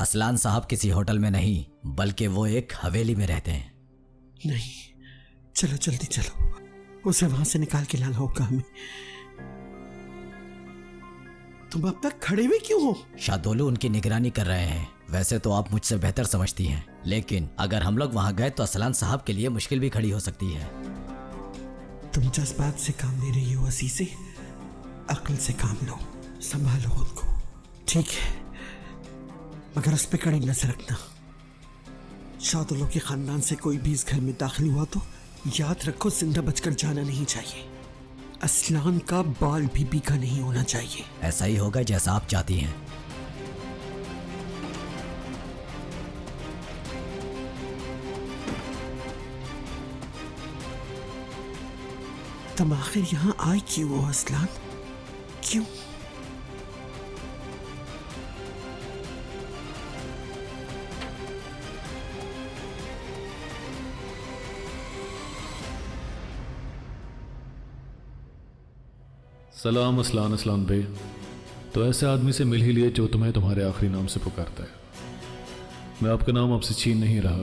असलान साहब किसी होटल में नहीं बल्कि वो एक हवेली में रहते हैं। नहीं, चलो जल्दी चलो, उसे वहां से निकाल के लाना होगा हमें। तुम अब तक खड़े हुए क्यों हो? शादोलू उनकी निगरानी कर रहे हैं। वैसे तो आप मुझसे बेहतर समझती हैं, लेकिन अगर हम लोग वहां गए तो असलान साहब के लिए मुश्किल भी खड़ी हो सकती है। तुम जज्बात से काम ले रही हो अजीज़े, अक्ल से काम लो, संभालो खुद को। ठीक है, मगर उस पर कड़ी नजर रखना। शादुल्लो के खानदान से कोई भी इस घर में दाखिल हुआ तो याद रखो, जिंदा बचकर जाना नहीं चाहिए। असलान का बाल भी बीखा नहीं होना चाहिए। ऐसा ही होगा जैसा आप चाहती हैं। तुम आखिर यहाँ आए क्यों हो असलान? क्यों? सलाम असलान भाई। तो ऐसे आदमी से मिल ही लिए जो तुम्हें तुम्हारे आखिरी नाम से पुकारता है। मैं आपका नाम आपसे छीन नहीं रहा,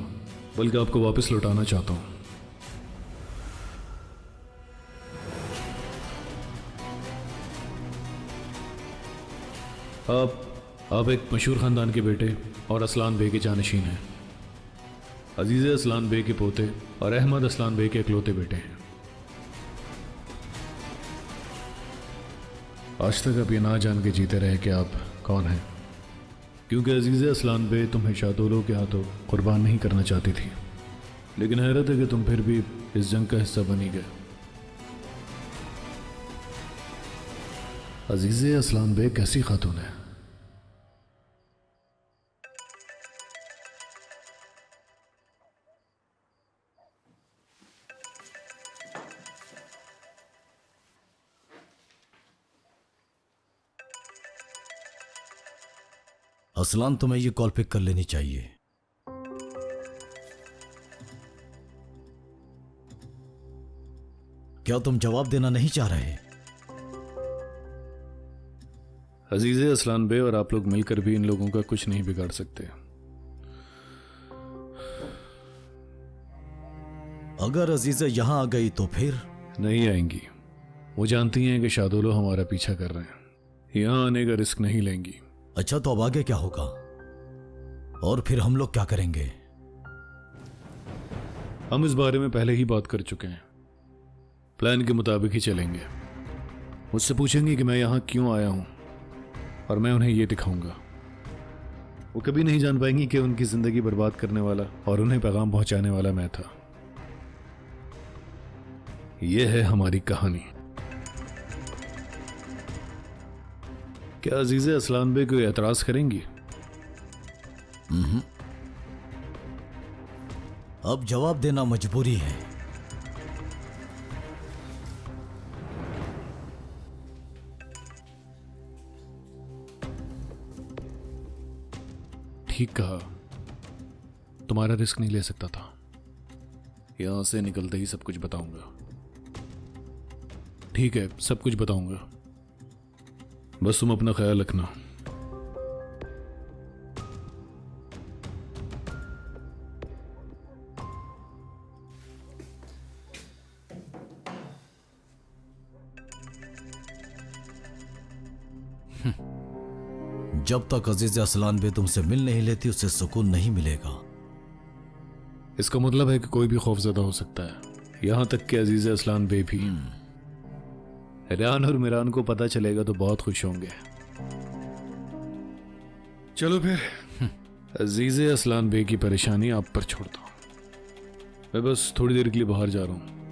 बल्कि आपको वापस लौटाना चाहता हूं। आप एक मशहूर ख़ानदान के बेटे और असलान बे के जानशीन हैं। अजीज़ असलान बे के पोते और अहमद असलान बे के इकलौते बेटे हैं। आज तक आप ये ना जान के जीते रहे कि आप कौन हैं, क्योंकि अजीज़ असलान बे तुम्हें शादोलो के हाथों कुर्बान नहीं करना चाहती थी। लेकिन हैरत है कि तुम फिर भी इस जंग का हिस्सा बनी गए। अजीज़ असलान बे कैसी खातून है? असलान, तुम्हें ये कॉल पिक कर लेनी चाहिए। क्या तुम जवाब देना नहीं चाह रहे? अजीज़ असलान बे और आप लोग मिलकर भी इन लोगों का कुछ नहीं बिगाड़ सकते। अगर अजीज़ा यहां आ गई तो फिर? नहीं आएंगी। वो जानती हैं कि शादोलो हमारा पीछा कर रहे हैं, यहां आने का रिस्क नहीं लेंगी। अच्छा, तो अब आगे क्या होगा और फिर हम लोग क्या करेंगे? हम इस बारे में पहले ही बात कर चुके हैं। प्लान के मुताबिक ही चलेंगे। मुझसे पूछेंगे कि मैं यहां क्यों आया हूं और मैं उन्हें यह दिखाऊंगा। वो कभी नहीं जान पाएंगी कि उनकी जिंदगी बर्बाद करने वाला और उन्हें पैगाम पहुंचाने वाला मैं था। यह है हमारी कहानी। क्या अजीज़े असलान बे कोई एतराज करेंगी? अब जवाब देना मजबूरी है। ठीक कहा, तुम्हारा रिस्क नहीं ले सकता था। यहां से निकलते ही सब कुछ बताऊंगा। ठीक है, सब कुछ बताऊंगा, बस तुम अपना ख्याल रखना। जब तक अजीज़ असलान बे तुमसे मिल नहीं लेती उसे सुकून नहीं मिलेगा। इसका मतलब है कि कोई भी खौफजदा हो सकता है, यहां तक कि अजीज़ असलान बे भी। रियान और मिरान को पता चलेगा तो बहुत खुश होंगे। चलो फिर, अजीज़ असलान बे की परेशानी आप पर छोड़ता हूं। मैं बस थोड़ी देर के लिए बाहर जा रहा हूं।